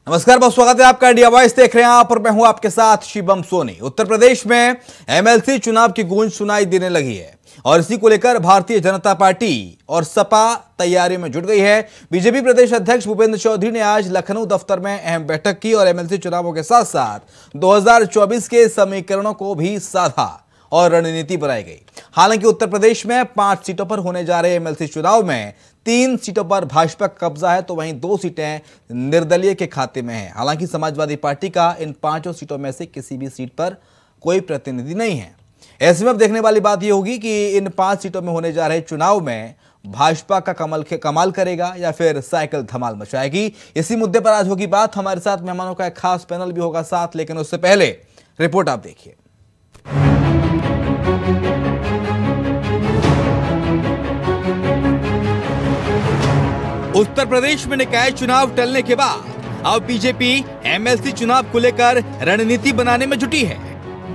नमस्कार, बहुत स्वागत है आपका। इंडिया वॉइस देख रहे हैं आप और मैं हूं आपके साथ शिवम सोनी। उत्तर प्रदेश में एमएलसी चुनाव की गूंज सुनाई देने लगी है और इसी को लेकर भारतीय जनता पार्टी और सपा तैयारी में जुट गई है। बीजेपी प्रदेश अध्यक्ष भूपेंद्र चौधरी ने आज लखनऊ दफ्तर में अहम बैठक की और एमएलसी चुनावों के साथ साथ 2024 के समीकरणों को भी साधा और रणनीति बनाई गई। हालांकि उत्तर प्रदेश में 5 सीटों पर होने जा रहे एमएलसी चुनाव में 3 सीटों पर भाजपा का कब्जा है तो वहीं 2 सीटें निर्दलीय के खाते में हैं। हालांकि समाजवादी पार्टी का इन 5 सीटों में से किसी भी सीट पर कोई प्रतिनिधि नहीं है। ऐसे में अब देखने वाली बात यह होगी कि इन 5 सीटों में होने जा रहे चुनाव में भाजपा का कमाल करेगा या फिर साइकिल धमाल मचाएगी। इसी मुद्दे पर आज होगी बात। हमारे साथ मेहमानों का एक खास पैनल भी होगा साथ, लेकिन उससे पहले रिपोर्ट आप देखिए। उत्तर प्रदेश में निकाय चुनाव टलने के बाद अब बीजेपी एमएलसी चुनाव को लेकर रणनीति बनाने में जुटी है।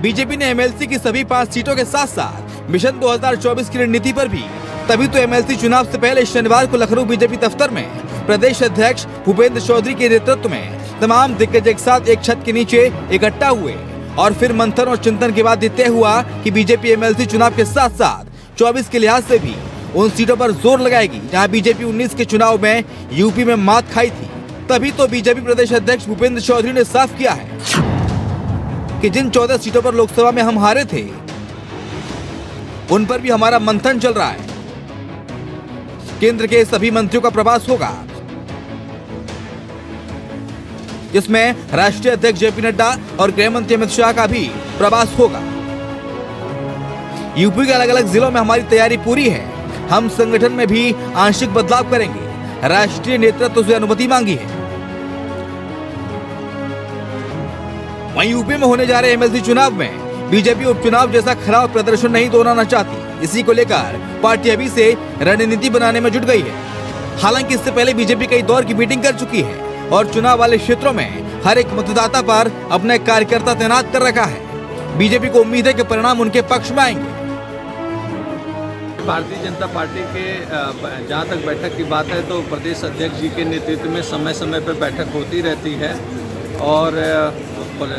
बीजेपी ने एमएलसी की सभी 5 सीटों के साथ साथ मिशन 2024 की रणनीति पर भी। तभी तो एमएलसी चुनाव से पहले शनिवार को लखनऊ बीजेपी दफ्तर में प्रदेश अध्यक्ष भूपेंद्र चौधरी के नेतृत्व में तमाम दिग्गज एक साथ एक छत के नीचे इकट्ठा हुए और फिर मंथन और चिंतन के बाद तय हुआ कि बीजेपी एमएलसी चुनाव के साथ साथ 24 के लिहाज से भी उन सीटों पर जोर लगाएगी जहां बीजेपी 19 के चुनाव में यूपी में मात खाई थी। तभी तो बीजेपी प्रदेश अध्यक्ष भूपेंद्र चौधरी ने साफ किया है कि जिन 14 सीटों पर लोकसभा में हम हारे थे उन पर भी हमारा मंथन चल रहा है। केंद्र के सभी मंत्रियों का प्रवास होगा जिसमें राष्ट्रीय अध्यक्ष जेपी नड्डा और गृह मंत्री अमित शाह का भी प्रवास होगा। यूपी के अलग अलग जिलों में हमारी तैयारी पूरी है। हम संगठन में भी आंशिक बदलाव करेंगे। राष्ट्रीय नेतृत्व से अनुमति मांगी है। वहीं यूपी में होने जा रहे एमएलसी चुनाव में बीजेपी उपचुनाव जैसा खराब प्रदर्शन नहीं दोहराना चाहती। इसी को लेकर पार्टी अभी से रणनीति बनाने में जुट गई है। हालांकि इससे पहले बीजेपी कई दौर की मीटिंग कर चुकी है और चुनाव वाले क्षेत्रों में हर एक मतदाता पर अपना एक कार्यकर्ता तैनात कर रखा है। बीजेपी को उम्मीद है कि परिणाम उनके पक्ष में आएंगे। भारतीय जनता पार्टी के जहाँ तक बैठक की बात है तो प्रदेश अध्यक्ष जी के नेतृत्व में समय समय पर बैठक होती रहती है और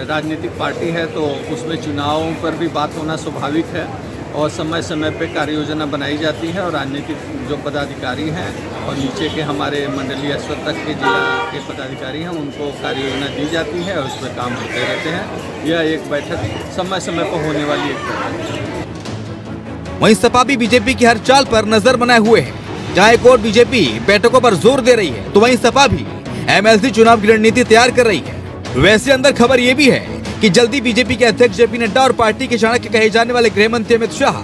राजनीतिक पार्टी है तो उसमें चुनावों पर भी बात होना स्वाभाविक है और समय समय पर कार्य योजना बनाई जाती है और राजनीतिक जो पदाधिकारी हैं और नीचे के हमारे मंडलीय स्तर तक के जिला के पदाधिकारी हैं उनको कार्य योजना दी जाती है और उस पर काम होते रहते हैं। यह एक बैठक समय समय पर होने वाली एक बैठक है। वहीं सपा भी बीजेपी की हर चाल पर नजर बनाए हुए है। जहां एक और बीजेपी बैठकों पर जोर दे रही है तो वहीं सपा भी एमएलसी चुनाव की रणनीति तैयार कर रही है। वैसे अंदर खबर यह भी है कि जल्दी बीजेपी के अध्यक्ष जेपी नड्डा और पार्टी के चाणक्य कहे जाने वाले गृह मंत्री अमित शाह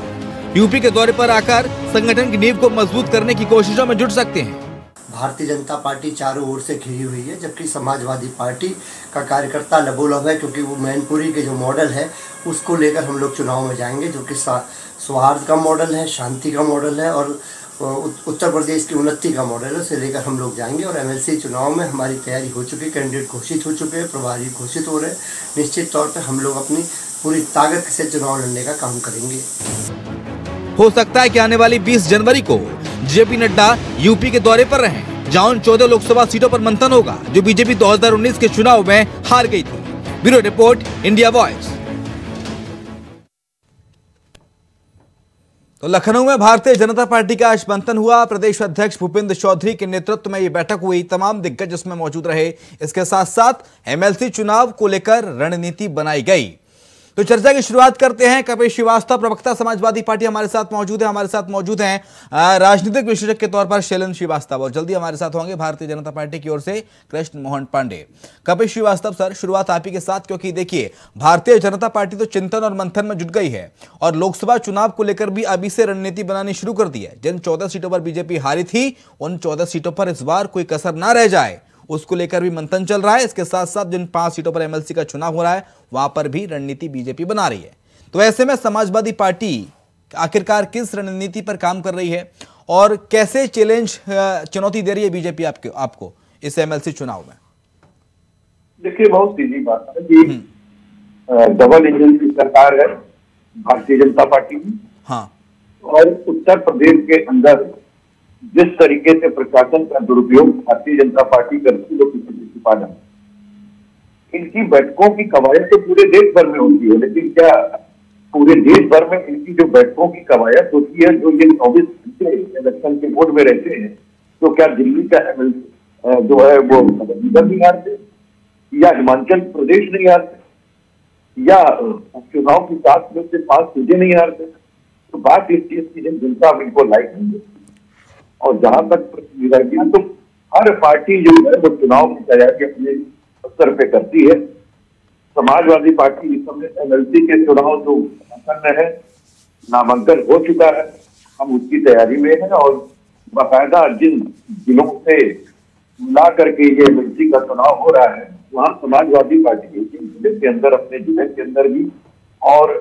यूपी के दौरे पर आकर संगठन की नींव को मजबूत करने की कोशिशों में जुट सकते हैं। भारतीय जनता पार्टी चारों ओर से घिरी हुई है, जबकि समाजवादी पार्टी का कार्यकर्ता लबोलब है क्योंकि वो मैनपुरी के जो मॉडल है उसको लेकर हम लोग चुनाव में जाएंगे, जो कि सौहार्द का मॉडल है, शांति का मॉडल है और उत्तर प्रदेश की उन्नति का मॉडल है। उसे लेकर हम लोग जाएंगे और एमएलसी चुनाव में हमारी तैयारी हो चुकी है। कैंडिडेट घोषित हो चुके हैं, प्रभारी घोषित हो रहे हैं। निश्चित तौर पर हम लोग अपनी पूरी ताकत से चुनाव लड़ने का काम करेंगे। हो सकता है कि आने वाली 20 जनवरी को जेपी नड्डा यूपी के दौरे पर रहें, जहां उन 14 लोकसभा सीटों पर मंथन होगा जो बीजेपी 2019 के चुनाव में हार गई थी। Bureau report, India voice. तो लखनऊ में भारतीय जनता पार्टी का आज मंथन हुआ। प्रदेश अध्यक्ष भूपेंद्र चौधरी के नेतृत्व में ये बैठक हुई। तमाम दिग्गज इसमें मौजूद रहे। इसके साथ साथ एमएलसी चुनाव को लेकर रणनीति बनाई गई। तो चर्चा की शुरुआत करते हैं। कपिल श्रीवास्तव, प्रवक्ता समाजवादी पार्टी, हमारे साथ मौजूद हैं राजनीतिक विशेषज्ञ के तौर पर शैलेंद्र श्रीवास्तव और जल्दी हमारे साथ होंगे भारतीय जनता पार्टी की ओर से कृष्ण मोहन पांडे। कपिल श्रीवास्तव सर, शुरुआत आप ही के साथ, क्योंकि देखिए भारतीय जनता पार्टी तो चिंतन और मंथन में जुट गई है और लोकसभा चुनाव को लेकर भी अभी से रणनीति बनानी शुरू कर दी है। जिन 14 सीटों पर बीजेपी हारी थी उन 14 सीटों पर इस बार कोई कसर ना रह जाए उसको लेकर भी मंथन चल रहा है। इसके साथ साथ जिन 5 सीटों पर एमएलसी का चुनाव हो रहा है वहां पर भी रणनीति बीजेपी बना रही है। तो ऐसे में समाजवादी पार्टी आखिरकार किस रणनीति पर काम कर रही है और कैसे चुनौती दे रही है बीजेपी आपको इस एमएलसी चुनाव में? देखिए, बहुत सीधी बात है कि डबल इंजन की सरकार है भारतीय जनता पार्टी की। हाँ, और उत्तर प्रदेश के अंदर जिस तरीके से प्रशासन का दुरुपयोग भारतीय जनता पार्टी करती है वो किसी से छिपा नहीं। इनकी बैठकों की कवायद तो पूरे देश भर में होती है, लेकिन क्या पूरे देश भर में इनकी जो बैठकों की कवायद होती है, जो ये 24 घंटे इलेक्शन के मोड में रहते हैं, तो क्या दिल्ली का MLC जो है वो नगर नहीं हारते, या हिमाचल प्रदेश नहीं हारते, या चुनाव की 7 में से 5 सीटें नहीं हारते? तो बात इस चीज की जनता इनको लाइक नहीं देती। और जहां तक प्रतिनिधियां, तो हर पार्टी जो है वो चुनाव की तैयारी अपने स्तर पे करती है। समाजवादी पार्टी इस समय MLC के चुनाव जो आसन्न है, नामांकन हो चुका है, हम उसकी तैयारी में हैं और बाकायदा जिन जिलों से मिला करके ये MLC का चुनाव हो रहा है, वहाँ समाजवादी पार्टी जिले के अंदर, अपने जिले के अंदर भी, और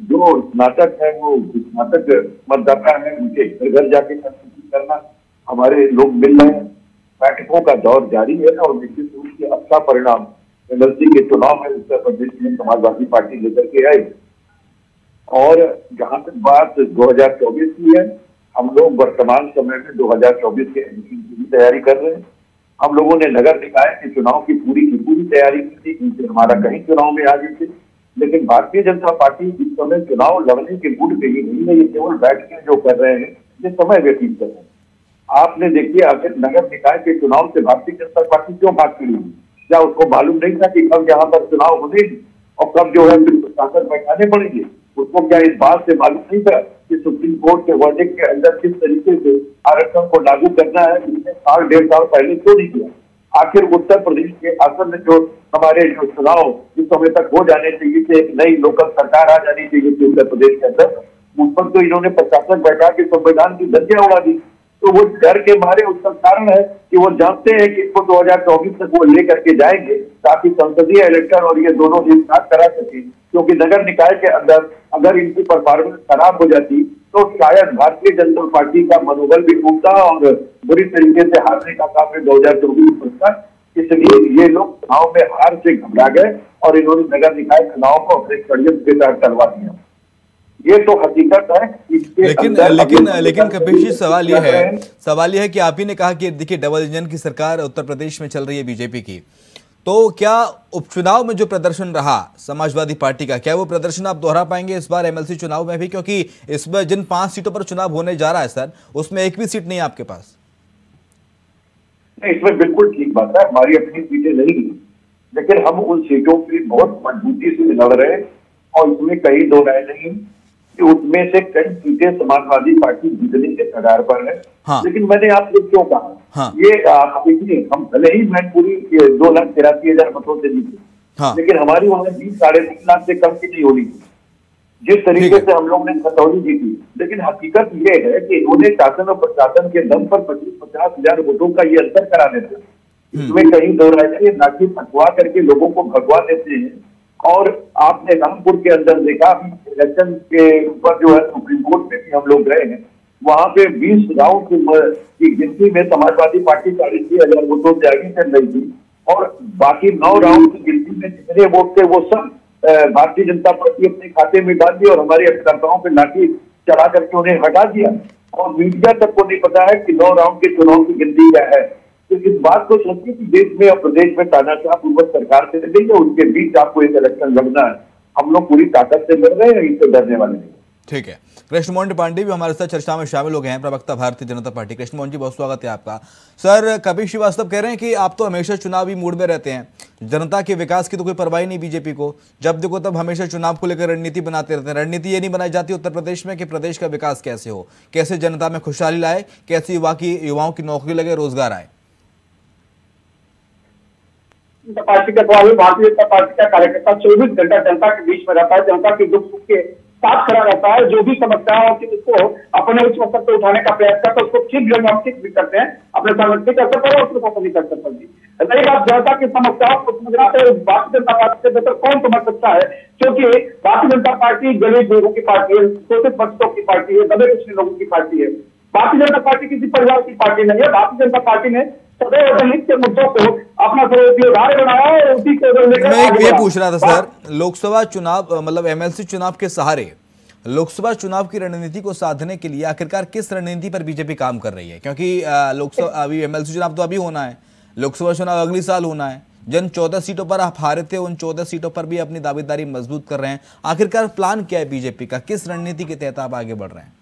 जो स्नातक है वो स्नातक मतदाता है, उनके घर घर जाके करना, हमारे लोग मिल रहे हैं, बैठकों का दौर जारी है और निश्चित रूप से अच्छा परिणाम MLC के चुनाव में उत्तर प्रदेश में समाजवादी पार्टी लेकर के आई। और जहां तक बात 2024 की है, हम लोग वर्तमान समय में 2024 के इलेक्शन की तैयारी कर रहे हैं। हम लोगों ने नगर निकाय के चुनाव की पूरी तैयारी की थी, क्योंकि हमारा कहीं चुनाव में आगे थे, लेकिन भारतीय जनता पार्टी इस समय चुनाव लड़ने के मूड पे ही नहीं है, ये केवल बैठ के जो कर रहे हैं, ये समय व्यतीत कर रहे हैं। आपने देखिए, आखिर नगर निकाय के चुनाव से भारतीय जनता पार्टी क्यों भाग खड़ी हुई? क्या उसको मालूम नहीं था कि कब यहाँ पर चुनाव होने और कब जो है फिर प्रशासन बैठाने पड़ेंगे? उसको क्या इस बात से मालूम नहीं था कि सुप्रीम कोर्ट के वर्डिक्ट के अंदर किस तरीके से आरक्षण को लागू करना है, जिसने 1.5 साल पहले क्यों नहीं किया? आखिर उत्तर प्रदेश के आसन्न जो हमारे जो चुनाव जिस समय तक हो जाने चाहिए थे, एक नई लोकल सरकार आ जानी चाहिए थी उत्तर प्रदेश के अंदर, उस पर तो इन्होंने प्रशासन बैठा के संविधान की धज्जियां उड़ा दी। तो वो डर के मारे, उसका कारण है कि वो जानते हैं कि इसको 2024 तक वो लेकर के जाएंगे ताकि संसदीय इलेक्शन और ये दोनों एक साथ करा सके, क्योंकि नगर निकाय के अंदर अगर इनकी परफॉर्मेंस खराब हो जाती तो शायद भारतीय जनता पार्टी का मनोबल भी टूटता और बुरी तरीके से हारने का काम में 2024 पड़ता। इसलिए ये लोग चुनाव में हार से घबरा गए और इन्होंने नगर निकाय चुनाव को अपने षड्यंत्र के तहत करवा दिया। ये तो हकीकत है। लेकिन कपिल जी, सवाल यह है कि आप ही ने कहा कि देखिए डबल इंजन की सरकार उत्तर प्रदेश में चल रही है बीजेपी की, तो क्या उपचुनाव में जो प्रदर्शन रहा समाजवादी पार्टी का, क्या वो प्रदर्शन आप दोहरा पाएंगे इस बार MLC चुनाव में भी? क्योंकि इसमें जिन 5 सीटों पर चुनाव होने जा रहा है सर, उसमें एक भी सीट नहीं है आपके पास। नहीं, इसमें बिल्कुल ठीक बात है, हमारी अपनी सीटें नहीं है, लेकिन हम उन सीटों की बहुत मजबूती से लड़ रहे हैं और इसमें कहीं दो राय नहीं कि उसमें से कई सीटें समाजवादी पार्टी जीतने के कगार पर है। हाँ। लेकिन मैंने आपसे क्यों कहा, हाँ। ये देखिए, हम भले ही मैनपुरी 2,83,000 मतों से जीते, हाँ। लेकिन हमारी वहां 3.5 लाख से कम की नहीं होनी थी जिस तरीके से हम लोग ने खतौनी जीती। लेकिन हकीकत ये है कि इन्होंने शासन और प्रशासन के दम पर 25-50 हजार वोटों का ये अंतर करा देते हैं, इसमें कहीं दो राय नहीं, ना कि फटवा करके लोगों को भगवा देते हैं। और आपने रामपुर के अंदर देखा, इलेक्शन के ऊपर जो है सुप्रीम कोर्ट में भी हम लोग गए हैं, वहां पे 20 राउंड की गिनती में समाजवादी पार्टी 6,500 वोटों से आगे चल रही थी और बाकी 9 राउंड की गिनती में जितने वोट थे वो सब भारतीय जनता पार्टी अपने खाते में डाल दी और हमारे कार्यकर्ताओं पर लाठी चला करके उन्हें हटा दिया। और मीडिया तक को नहीं पता है कि 9 राउंड के चुनाव की गिनती क्या है। तो इस बात को सोचिए कि देश में और प्रदेश में तानाशाह पूर्वक सरकार से नहीं है, उनके बीच आपको एक इलेक्शन लड़ना है। हम लोग पूरी ताकत से लड़ रहे हैं, इससे डरने वाले नहीं। ठीक है, कृष्ण मोहन पांडे भी हमारे साथ चर्चा में शामिल हो गए हैं, प्रवक्ता भारतीय जनता पार्टी। कृष्ण मोहन जी, बहुत स्वागत है आपका। सर, कपिल श्रीवास्तव कह रहे हैं कि आप तो हमेशा चुनावी मूड में रहते हैं, जनता के विकास की तो कोई परवाह नहीं बीजेपी को, जब देखो तब हमेशा चुनाव को लेकर रणनीति बनाते रहते हैं। रणनीति ये नहीं बनाई जाती उत्तर प्रदेश में कि प्रदेश का विकास कैसे हो, कैसे जनता में खुशहाली लाए, कैसे युवाओं की नौकरी लगे, रोजगार आए। पार्टी का सवाल, भारतीय जनता पार्टी का कार्यकर्ता 24 घंटा जनता के बीच में रहता है, जनता के दुख सुख के साथ खड़ा रहता है। जो भी समस्या है उसको अपने उच्च स्तर पर उठाने का प्रयास करता है, उसको ठीक ढंग हम ठीक भी करते हैं अपने सांगठनिक स्तर पर और उसको नहीं कर सकता जी। रही बात जनता की समस्याओं को समझाते हैं, भारतीय जनता पार्टी से बेहतर कौन समझ सकता है, क्योंकि भारतीय जनता पार्टी गरीब लोगों की पार्टी है, शोषित बच्चों की पार्टी है, दबे कुचले लोगों की पार्टी है। भारतीय जनता पार्टी किसी परिवार की पार्टी नहीं है। भारतीय जनता पार्टी ने सदैव जनहित के मुद्दों को अपना सर्वोपरि बनाया है। उसी को मैं ये पूछ रहा था सर, लोकसभा चुनाव मतलब MLC चुनाव के सहारे लोकसभा चुनाव की रणनीति को साधने के लिए आखिरकार किस रणनीति पर बीजेपी काम कर रही है? क्योंकि लोकसभा अभी MLC चुनाव तो अभी होना है, लोकसभा चुनाव अगली साल होना है, जिन 14 सीटों पर आप हारे थे उन 14 सीटों पर भी अपनी दावेदारी मजबूत कर रहे हैं। आखिरकार प्लान क्या है बीजेपी का, किस रणनीति के तहत आप आगे बढ़ रहे हैं?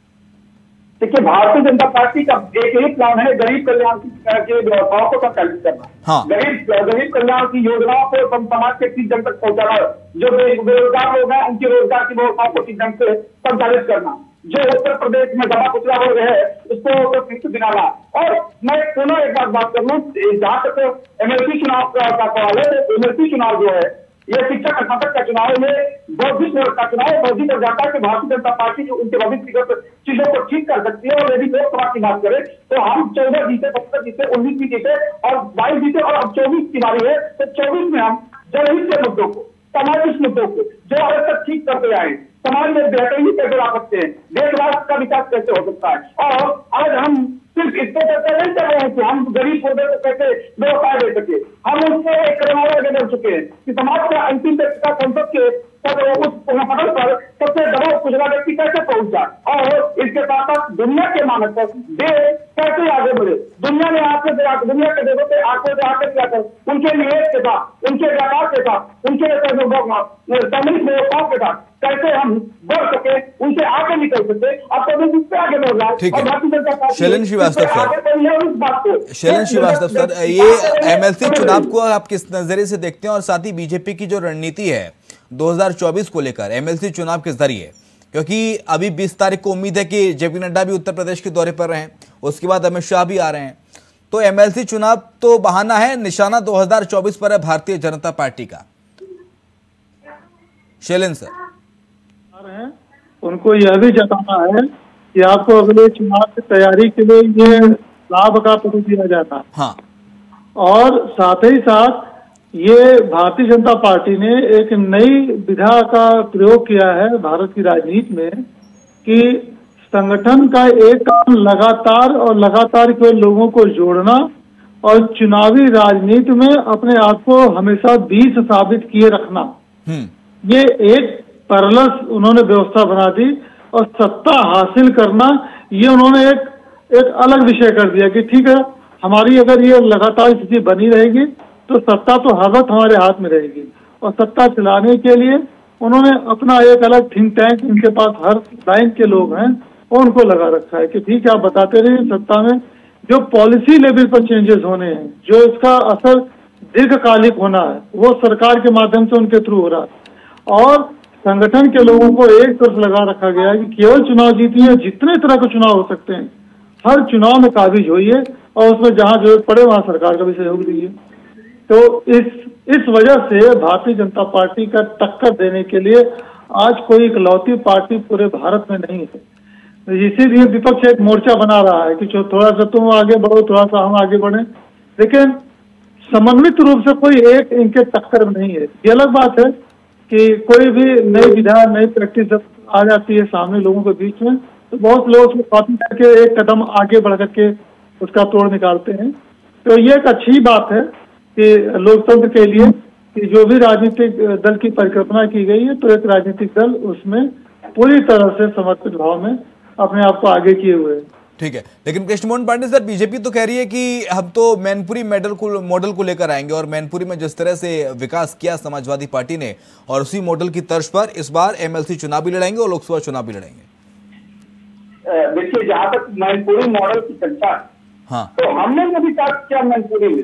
देखिए, भारतीय जनता पार्टी का एक ही प्लान है, गरीब कल्याण की व्यवस्थाओं को संचालित करना। हाँ। गरीब कल्याण की योजनाओं को समाज के ठीक ढंग तक पहुंचाना, जो बेरोजगार लोग हैं उनकी रोजगार की व्यवस्थाओं को ठीक ढंग से संचालित करना, जो उत्तर प्रदेश में दबा कुचला वर्ग है उसको फिर दिलाना। और मैं पुनः एक बात कर लूं, जहां तक एमएलसी चुनाव का सवाल है, एमएलसी चुनाव जो है ये शिक्षक स्नातक का चुनाव है, बौद्धिक वर्ग का चुनाव है। बौद्धिक वर्ग जाता है कि भारतीय जनता पार्टी जो उनके भविष्य चीजों को ठीक कर सकती है। और यदि लोकसभा की बात करें तो हम 14 जीते, 17 जीते, 19 भी जीते और 22 जीते और अब 24 की बारी है। तो 24 में हम जनहित के मुद्दों को, सामाजिक मुद्दों को जो आज तक ठीक करते आए, समाज में बेहतरी कैसे ला सकते हैं, देश राष्ट्र का विकास कैसे हो सकता है। और आज हम सिर्फ इसको चर्चा नहीं कर रहे हैं कि हम गरीब वर्ग को कैसे व्यवस्था दे सके, हम उससे एक कदम आगे बढ़ चुके हैं कि समाज का अंतिम व्यक्ति का संसद के उस पटल पर सबसे दबाव कुचला व्यक्ति कैसे पहुंच जाए। और इसके साथ साथ दुनिया के मानक पर देश कैसे आगे बढ़े, दुनिया में आके दुनिया के देशों से आगे आकर क्या कर, उनके निवेश के साथ, उनके व्यापार के साथ, उनके सामूहिक व्यवस्थाओं के साथ कैसे हम बढ़ सके, उनसे आगे निकल सके। अब तो इससे आगे बढ़ रहा है। और Bharatiya Janata Party Shailendra Srivastava sir, Shailendra Srivastava sir, ये एमएलसी चुनाव को आप किस नजरिए से देखते हैं और साथ ही बीजेपी की जो रणनीति है 2024 को लेकर एमएलसी चुनाव के जरिए, क्योंकि अभी 20 तारीख को उम्मीद है कि जेपी नड्डा भी उत्तर प्रदेश के दौरे पर रहे हैं, उसके बाद अमित शाह भी आ रहे हैं, तो एमएलसी चुनाव तो बहाना है, निशाना 2024 पर है भारतीय जनता पार्टी का। शैलेंद्र सर, उनको यह भी जताना है कि आपको अगले चुनाव की तैयारी के लिए ये लाभ का पत्र दिया जाता है। हाँ। और साथ ही साथ ये भारतीय जनता पार्टी ने एक नई विधा का प्रयोग किया है भारत की राजनीति में कि संगठन का एक काम लगातार के लोगों को जोड़ना और चुनावी राजनीति में अपने आप को हमेशा बीस साबित किए रखना। ये एक पैरेलल उन्होंने व्यवस्था बना दी और सत्ता हासिल करना ये उन्होंने एक अलग विषय कर दिया कि ठीक है, हमारी अगर ये लगातार स्थिति बनी रहेगी तो सत्ता तो हर वक्त हमारे हाथ में रहेगी। और सत्ता चलाने के लिए उन्होंने अपना एक अलग थिंक टैंक, इनके पास हर लाइन के लोग हैं, उनको लगा रखा है कि ठीक है आप बताते रहिए सत्ता में जो पॉलिसी लेवल पर चेंजेस होने हैं, जो इसका असर दीर्घकालिक होना है, वो सरकार के माध्यम से उनके थ्रू हो रहा है। और संगठन के लोगों को एक तरफ लगा रखा गया है कि केवल चुनाव जीतिए, जितने तरह के चुनाव हो सकते हैं हर चुनाव में काबिज होइए और उसमें जहां जरूरत पड़े वहां सरकार का भी सहयोग दीजिए। तो इस वजह से भारतीय जनता पार्टी का टक्कर देने के लिए आज कोई इकलौती पार्टी पूरे भारत में नहीं है। इसीलिए विपक्ष एक मोर्चा बना रहा है कि थोड़ा सा तुम आगे बढ़ो, थोड़ा सा हम आगे बढ़े, लेकिन समन्वित रूप से कोई एक इनके टक्कर में नहीं है। ये अलग बात है कि कोई भी नई विधा, नई प्रैक्टिस जब आ जाती है सामने लोगों के बीच में तो बहुत लोग उसको कॉपी करके एक कदम आगे बढ़ करके उसका तोड़ निकालते हैं। तो ये एक अच्छी बात है कि लोकतंत्र के लिए कि जो भी राजनीतिक दल की परिकल्पना की गई है तो एक राजनीतिक दल उसमें पूरी तरह से समर्पित भाव में अपने आप को आगे किए हुए है। ठीक है, लेकिन कृष्णमोहन पांडे सर, बीजेपी तो कह रही है कि हम तो मैनपुरी मॉडल को लेकर आएंगे और मैनपुरी में जिस तरह से विकास किया समाजवादी पार्टी ने और उसी मॉडल की तर्ज पर इस बार एमएलसी चुनाव भी लड़ेंगे और लोकसभा चुनाव भी लड़ेंगे। देखिए, जहां तक मैनपुरी मॉडल की चर्चा, हाँ, तो हमने कभी बात किया मैनपुरी में,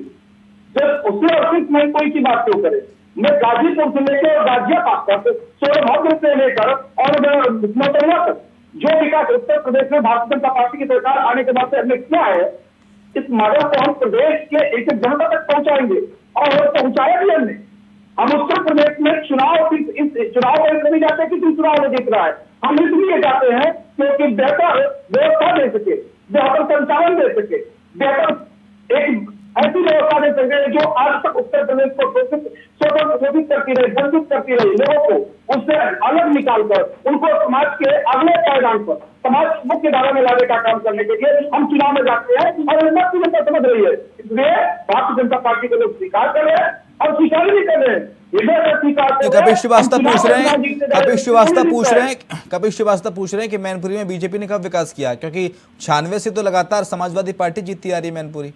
जब उसने और सिर्फ मैनपुरी की बात क्यों करे। मैं गाजीपुर से लेकर गाजियाबाद तक, सोनभद्र से लेकर और मोटरवा तक जो विकास उत्तर प्रदेश में भारतीय जनता पार्टी की सरकार आने के बाद से हमने किया है, इस मॉडल को हम प्रदेश के एक जनता तक पहुंचाएंगे और पहुंचाया भी हमने। हम उत्तर प्रदेश में चुनाव में नहीं जाते कि चुनाव में जीत रहा है, हम इसलिए जाते हैं क्योंकि बेहतर व्यवस्था दे सके, बेहतर संचालन दे सके, बेहतर एक ऐसी व्यवस्था दे सके जो आज तक उत्तर प्रदेश को शोषित करती रही, वंचित करती रही, लोगों को उससे अलग निकालकर उनको समाज के अगले पायदान पर समाज मुख्य धारा में लाने का काम करने के लिए हम चुनाव में जाते हैं और भारतीय जनता समझ रही है। इसलिए भारतीय जनता पार्टी को लोग स्वीकार कर रहे हैं और स्वीकार भी कर रहे हैं। कपिल श्रीवास्तव पूछ रहे हैं कि मैनपुरी में बीजेपी ने कब विकास किया, क्योंकि 96 से तो लगातार समाजवादी पार्टी जीतती आ रही है मैनपुरी।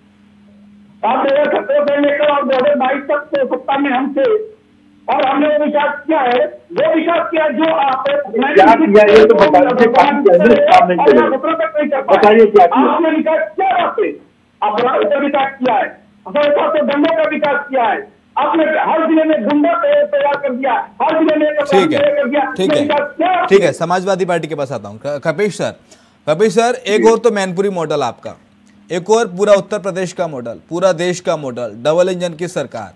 2017 से लेकर और 2022 तक तो सत्ता में हम थे और हमने वो विकास किया है, जो विकास किया जो आप क्या किया ये तो बताइए, बताइए क्या किया आपने विकास किया, आपने अपराध का विकास किया है, दंगों का विकास किया है, आपने हर जिले में गुंडा तैयार कर दिया, हर जिले में ठीक है, ठीक है, समाजवादी पार्टी के पास आता हूँ। कपिश सर, एक और तो मैनपुरी मॉडल आपका, एक और पूरा उत्तर प्रदेश का मॉडल, पूरा देश का मॉडल, डबल इंजन की सरकार,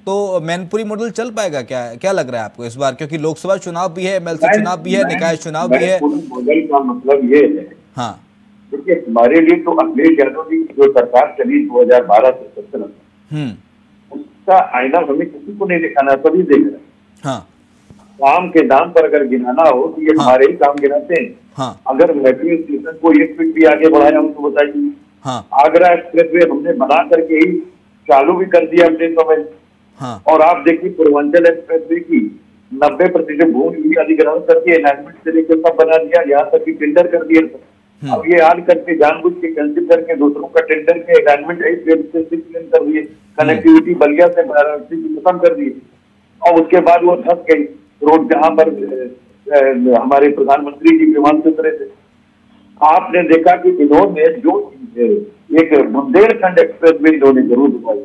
तो मैनपुरी मॉडल चल पाएगा क्या लग रहा है आपको इस बार? क्योंकि लोकसभा चुनाव भी है, एमएलसी चुनाव भी है, निकाय चुनाव भी है। मॉडल का मतलब ये है, हाँ, देखिए हमारे लिए तो अखिलेश यादव जी की जो सरकार चली 2012 से 17 उसका आईना हमें किसी को नहीं दिखाना, सभी देख रहे हैं। हाँ, काम के नाम पर अगर गिनाना हो तो ये हमारे ही काम गिनाते हैं। हाँ, अगर मेट्रो स्टेशन को 1 फीट भी आगे बढ़ाया हो तो बताइए। हाँ, आगरा एक्सप्रेस वे हमने बना करके ही चालू भी कर दिया अपने समय। हाँ, और आप देखिए पूर्वांचल एक्सप्रेस वे की 90% भूमि भी अधिग्रहण करके अलाइनमेंट से लेकर सब बना दिया, यहाँ तक कि टेंडर कर दिया। अब ये हाल करके जानबूझ के कैंसिल करके दूसरों का टेंडर के अलाइनमेंट कर दिए, कनेक्टिविटी बलिया से वाराणसी की खत्म कर दिए और उसके बाद वो धस गई रोड जहां पर हमारे प्रधानमंत्री जी विमान से उतरे थे। आपने देखा कि इन्होंने जो एक बुंदेलखंड एक्सप्रेस में इन्होंने जरूर दिखाई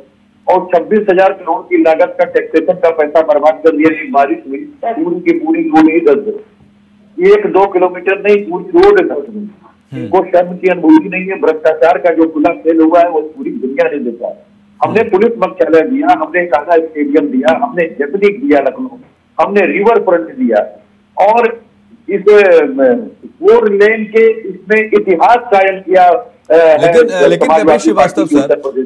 और 26,000 करोड़ की लागत का टैक्सेशन का पैसा बर्बाद कर दिया। बारिश हुई पूरी की पूरी रोड ही धस गई, 1-2 किलोमीटर नहीं पूरी रोड धस गई। इनको शर्म की अनुभूति नहीं है। भ्रष्टाचार का जो खुला खेल हुआ है वो पूरी दुनिया ने देखा है। हमने पुलिस मुख्यालय दिया, हमने कान्हा स्टेडियम दिया, हमने जैपनिक दिया लखनऊ, हमने रिवर फ्रंट दिया और इस 4 लेन के इसमें इतिहास कायम किया। लेकिन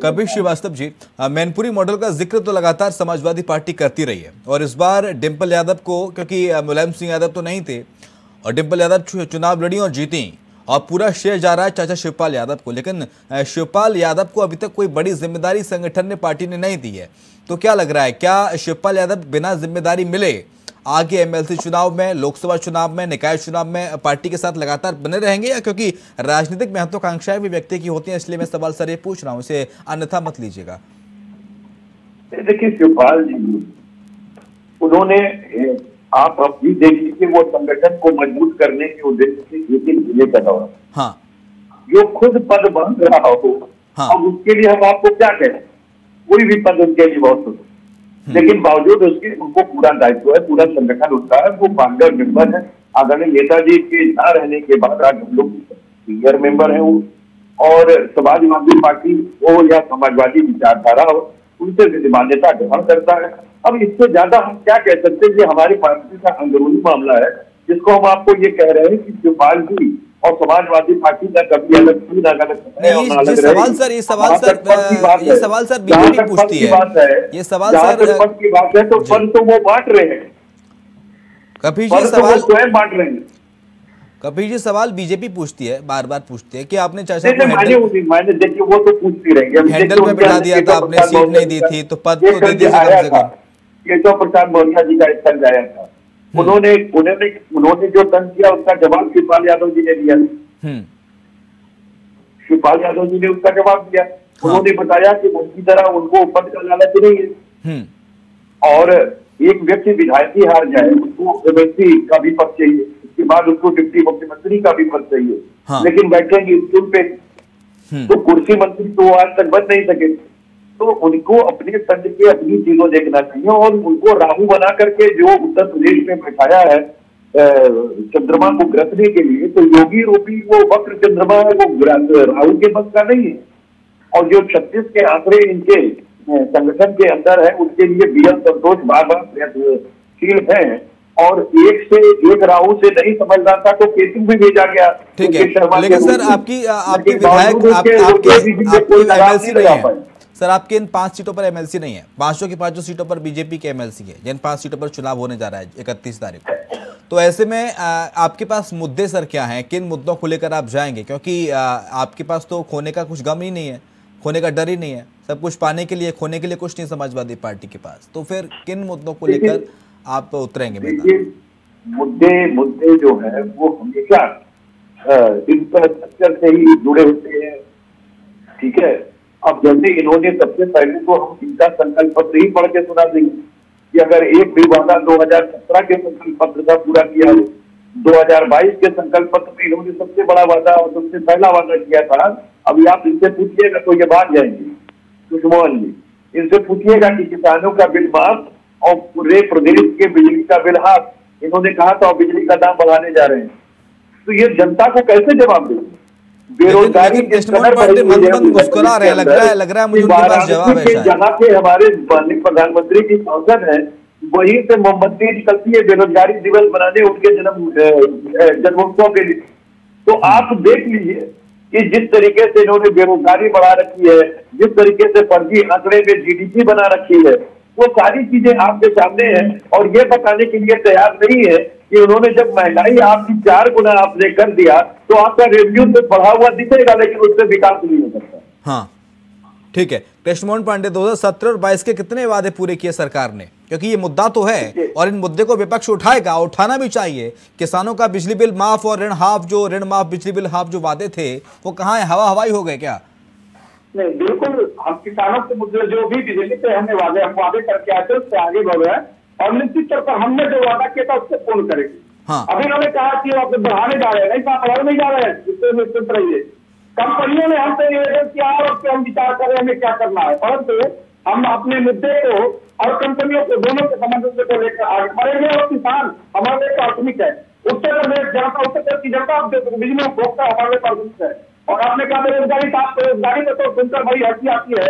कपिश श्रीवास्तव जी, मैनपुरी मॉडल का जिक्र तो लगातार समाजवादी पार्टी करती रही है और इस बार डिंपल यादव को, क्योंकि मुलायम सिंह यादव तो नहीं थे और डिंपल यादव चुनाव लड़ी और जीती और पूरा श्रेय जा रहा है चाचा शिवपाल यादव को, लेकिन शिवपाल यादव को अभी तक कोई बड़ी जिम्मेदारी संगठन ने, पार्टी ने नहीं दी है। तो क्या लग रहा है, क्या शिवपाल यादव बिना जिम्मेदारी मिले आगे एमएलसी चुनाव में, लोकसभा चुनाव में, निकाय चुनाव में पार्टी के साथ लगातार बने रहेंगे? या क्योंकि राजनीतिक महत्वाकांक्षाएं भी व्यक्ति की होती हैं, इसलिए मैं सवाल सर ये पूछ रहा हूं, इसे अन्यथा मत लीजिएगा। देखिए शिवपाल जी, उन्होंने, आप भी देख लीजिए, वो संगठन को मजबूत करने के उद्देश्य से एक जिले का दौरा, हाँ, जो खुद पद बन रहा हो, हाँ, अब उसके लिए हम आपको क्या कहें, कोई भी पद उनके लिए बहुत हो, लेकिन बावजूद उसके उनको पूरा दायित्व है, पूरा संगठन उनका है, वो फाउंडर मेंबर है। आदरणीय नेताजी के न रहने के बाद आज हम लोग सीनियर मेंबर है वो, और समाजवादी पार्टी हो या समाजवादी विचारधारा हो, उनसे मान्यता ग्रहण करता है। अब इससे ज्यादा हम क्या कह सकते हैं, ये हमारी पार्टी का अंदरूनी मामला है, जिसको हम आपको ये कह रहे हैं कि शिवपाल जी और समाजवादी पार्टी का कभी अलग नहीं, सवाल सर, ये सवाल सर बीजेपी पूछती है, ये सवाल सर पद की बात है, तो पद तो वो बांट रहे हैं, कपिश जी सवाल स्वयं बांट रहे हैं। कपिश जी सवाल बीजेपी पूछती है, बार बार पूछती है कि आपने चाचा को मैंने देखिए वो तो पूछती रहेंगी, हैंडल में बिठा दिया था, आपने सीट नहीं दी थी, तो पद तो दे दीजिए कम से कम। केशव प्रसाद मौर्य जी का स्थल जाया था, उन्होंने जो तंज किया उसका जवाब शिवपाल यादव जी ने दिया। शिवपाल यादव जी ने उसका जवाब दिया। उन्होंने बताया कि उनकी तरह उनको पद का लालच नहीं है, और एक व्यक्ति विधायक ही हार जाए उसको एमएलसी का भी पद चाहिए, उसके बाद उसको डिप्टी मुख्यमंत्री का भी पद चाहिए, लेकिन बैठेंगे स्टूल पे, तो कुर्सी मंत्री तो आज तक बन नहीं सके। तो उनको अपने तंज के अपनी चीजों देखना चाहिए, और उनको राहु बना करके जो उत्तर प्रदेश में बैठाया है चंद्रमा को ग्रसने के लिए, तो योगी रूपी वो वक्र चंद्रमा है, वो राहु के बस का नहीं है। और जो 36 के आंकड़े इनके संगठन के अंदर है, उसके लिए बीएल संतोष बार बार प्रयत्नशील है, और एक से एक राहु से नहीं समझ रहा था तो केतु भी भेजा गया। ठीक है, लेकिन सर आपकी विधायक एमएलसी नहीं है सर, आपके इन 5 सीटों पर एमएलसी नहीं है, 5 की 5 सीटों पर बीजेपी के एमएलसी है, जिन 5 सीटों पर चुनाव होने जा रहा है 31 तारीख को। तो ऐसे में आपके पास मुद्दे सर क्या हैं, किन मुद्दों को लेकर आप जाएंगे? क्योंकि आपके पास तो खोने का कुछ गम ही नहीं है, खोने का डर ही नहीं है, सब कुछ पाने के लिए, खोने के लिए कुछ नहीं समाजवादी पार्टी के पास। तो फिर किन मुद्दों को लेकर आप उतरेंगे? मुद्दे जो है वो हमेशा इंफ्रास्ट्रक्चर से ही जुड़े होते हैं, ठीक है, अब जैसे इन्होंने सबसे पहले तो हम इनका संकल्प पत्र ही पढ़ के सुना देंगे कि अगर एक भी वादा 2017 के संकल्प पत्र का पूरा किया हो, 2022 के संकल्प पत्र में इन्होंने सबसे बड़ा वादा और सबसे पहला वादा किया था। अभी आप इनसे पूछिएगा तो ये भाग जाएंगे सुषमोहन जी, इनसे पूछिएगा कि किसानों का बिल माफ और पूरे प्रदेश के बिजली का बिल हाफ, इन्होंने कहा था बिजली का दाम बढ़ाने जा रहे हैं, तो ये जनता को कैसे जवाब देंगे? बेरोजगारी मुस्कुरा रहे, लग रहा है मुझे उनके पास जवाब है। जहाँ पे हमारे माननीय प्रधानमंत्री की संसद है वहीं से मोमबत्ती निकलती है बेरोजगारी दिवस बनाने उनके जन्मोत्सव के लिए। तो आप देख लीजिए कि जिस तरीके से इन्होंने बेरोजगारी बढ़ा रखी है, जिस तरीके से फर्जी आंकड़े में जीडीपी बना रखी है, वो सारी चीजें आपके सामने हैं और ये बताने के लिए तैयार नहीं है कि उन्होंने जब महंगाई आपकी 4 गुना आपने कर दिया तो आपका रेवेन्यू तो बढ़ा हुआ दिखेगा लेकिन उससे विकास नहीं हो सकता। हाँ ठीक है। कृष्णमोहन पांडे, 2017 और 22 के कितने वादे पूरे किए सरकार ने? क्योंकि ये मुद्दा तो है और इन मुद्दे को विपक्ष उठाएगा, उठाना भी चाहिए। किसानों का बिजली बिल माफ और ऋण हाफ, जो ऋण माफ बिजली बिल हाफ जो वादे थे वो कहाँ है? हवा हवाई हो गए क्या? नहीं, बिल्कुल हम किसानों के मुद्दे जो भी बिजली पे हमने हम वादे करके आए थे उससे आगे बढ़ रहे हैं और निश्चित तौर पर हमने जो वादा किया था उससे पूर्ण करेंगे। हाँ। अभी उन्होंने कहा कि वो बढ़ाने जा रहे हैं, नहीं बढ़ाने नहीं जा रहे हैं, इससे निश्चित रहिए। कंपनियों ने हमसे निवेदन किया और उससे हम विचार कर रहे हैं हमें क्या करना है, परंतु हम अपने मुद्दे को और कंपनियों को दोनों के सामंजस्य को लेकर आगे बढ़ेंगे और किसान हमारे लिए प्राथमिक है। उत्तर प्रदेश जनता, उत्तर प्रदेश की जनता बिजली उपभोक्ता हमारे लिए प्राथमिक है। और आपने कहा बेरोजगारी, बेरोजगारी में तो सुनकर बड़ी हंसी आती है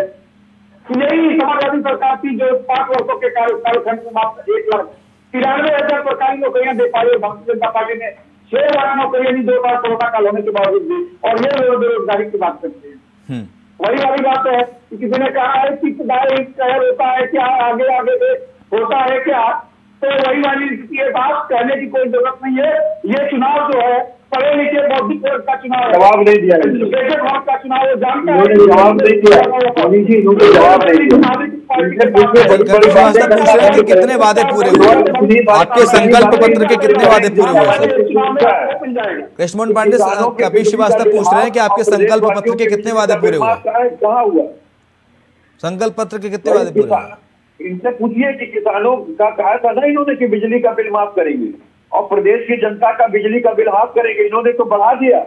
कि यही समाजवादी सरकार थी जो 5 वर्षों के कार्यखंड में मात्र 1,93,000 सरकारी नौकरियां दे पाई और भारतीय जनता पार्टी ने 6 लाख नौकरियां दी 2 बार कोरोना काल होने के बावजूद भी, और ये बेरोजगारी की बात करते हैं। वही वाली बात है कि किसी ने कहा है कि कहर होता है क्या, आगे आगे होता है क्या, तो वही वाली ये बात कहने की कोई जरूरत नहीं है। ये चुनाव जो है पढ़े लिखे बौद्धिक वर्ग का चुनाव है, जवाब नहीं दिया वर्ग का चुनाव है, जानता है जवाब नहीं दिया, जवाब नहीं दिया। कितने वादे पूरे हुए? आपके संकल्प पत्र के कितने वादे पूरे हुए? कृष्णमोहन पांडे, कपिल श्रीवास्तव पूछ रहे हैं कि आपके संकल्प पत्र के कितने वादे पूरे हुए? कहाँ हुआ संकल्प पत्र के कितने वादे पूरे हुए? इनसे पूछिए कि किसानों का कहा था ना इन्होंने कि बिजली का बिल माफ करेंगे और प्रदेश की जनता का बिजली का बिल हाफ करेंगे, इन्होंने तो बढ़ा दिया।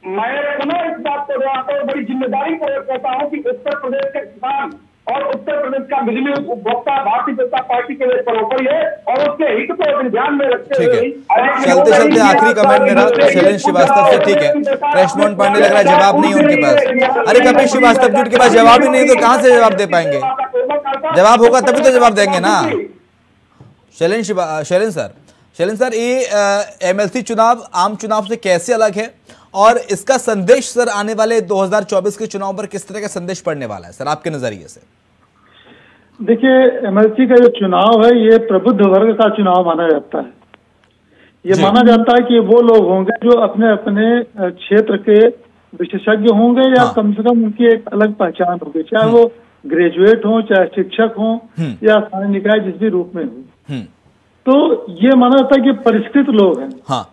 मैं पुनः इस बात को दोहराता हूं, बड़ी जिम्मेदारी पूर्वक कहता हूं कि उत्तर प्रदेश के किसान और उत्तर प्रदेश का बिजली उपभोक्ता भारतीय जनता पार्टी के लिए सर्वोपरि है और उसके हित को ध्यान में रखते हुए। चलते चलते आखिरी कमेंट मेरा शैलेंद्र श्रीवास्तव से, ठीक है। कृष्णमोहन पांडे, लग रहा है जवाब नहीं है उनके पास। अरे कपिल श्रीवास्तव जी के पास जवाब ही नहीं तो कहां से जवाब दे पाएंगे? जवाब होगा तभी तो जवाब देंगे ना। शैलेंद्र सर, ये एमएलसी चुनाव आम चुनाव से कैसे अलग है और इसका संदेश सर आने वाले 2024 के चुनाव पर किस तरह का संदेश पड़ने वाला है सर आपके नजरिए से? देखिए, एमएलसी का जो चुनाव है ये प्रबुद्ध वर्ग का चुनाव माना जाता है। ये माना जाता है कि वो लोग होंगे जो अपने अपने क्षेत्र के विशेषज्ञ होंगे या कम से कम उनकी एक अलग पहचान होगी, चाहे वो ग्रेजुएट हो, चाहे शिक्षक हो या स्थानीय निकाय जिस भी रूप में हो। तो ये माना जाता है कि परिष्कृत लोग हैं। हाँ।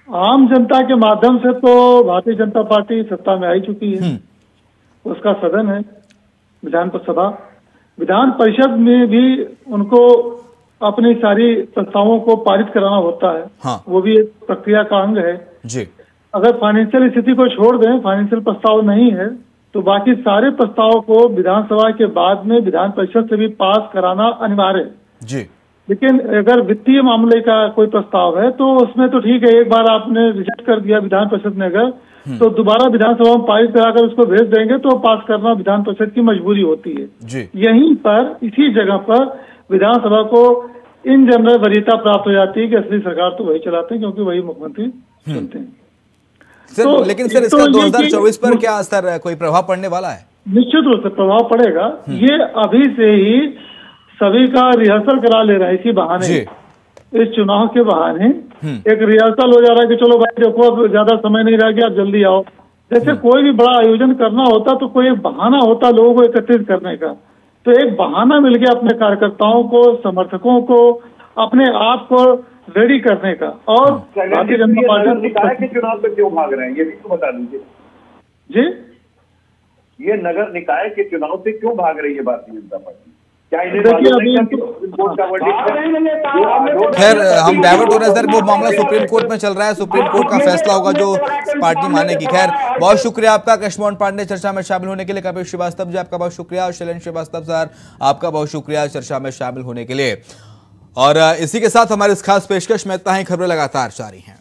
आम जनता के माध्यम से तो भारतीय जनता पार्टी सत्ता में आ चुकी है, उसका सदन है विधान परिषद में भी उनको अपनी सारी प्रस्तावों को पारित कराना होता है। हाँ। वो भी एक प्रक्रिया का अंग है जी। अगर फाइनेंशियल स्थिति को छोड़ दें, फाइनेंशियल प्रस्ताव नहीं है तो बाकी सारे प्रस्तावों को विधानसभा के बाद में विधान परिषद से भी पास कराना अनिवार्य है जी। लेकिन अगर वित्तीय मामले का कोई प्रस्ताव है तो उसमें तो ठीक है, एक बार आपने रिजेक्ट कर दिया विधान परिषद ने अगर, तो दोबारा विधानसभा में पारित कराकर उसको भेज देंगे तो पास करना विधान परिषद की मजबूरी होती है जी। यहीं पर इसी जगह पर विधानसभा को इन जनरल वरीयता प्राप्त हो जाती है कि असली सरकार तो वही चलाते हैं क्योंकि वही मुख्यमंत्री चुनते हैं। सर, तो लेकिन सर इसका 2024 पर क्या असर, कोई प्रभाव पड़ने वाला है? निश्चित रूप से प्रभाव पड़ेगा। ये अभी से ही सभी का रिहर्सल करा ले रहा है इसी बहाने, इस चुनाव के बहाने एक रिहर्सल हो जा रहा है कि चलो भाई देखो अब ज्यादा समय नहीं रह गया, जल्दी आओ। जैसे कोई भी बड़ा आयोजन करना होता तो कोई एक बहाना होता लोगों को एकत्रित करने का, तो एक बहाना मिल गया अपने कार्यकर्ताओं को, समर्थकों को, अपने आप को रेडी करने का। और भारतीय जनता पार्टी चुनाव में क्यों भाग रहे हैं ये भी तो बता दीजिए जी। ये नगर निकाय के चुनाव से क्यों भाग रही है भारतीय जनता पार्टी? क्या इन्हें देखिए, मालूम है अभी कि सुप्रीम कोर्ट का वर्डिक्ट खैर हम डाइवर्ट हो रहे हैं सर, वो मामला सुप्रीम कोर्ट में चल रहा है, सुप्रीम कोर्ट का फैसला होगा जो पार्टी मानेगी। खैर बहुत शुक्रिया आपका कशमोहन पांडे चर्चा में शामिल होने के लिए। कपिल श्रीवास्तव जी आपका बहुत शुक्रिया, और शैलेंद्र श्रीवास्तव सर आपका बहुत शुक्रिया चर्चा में शामिल होने के लिए। और इसी के साथ हमारी इस खास पेशकश में इतना ही, खबरें लगातार जारी हैं।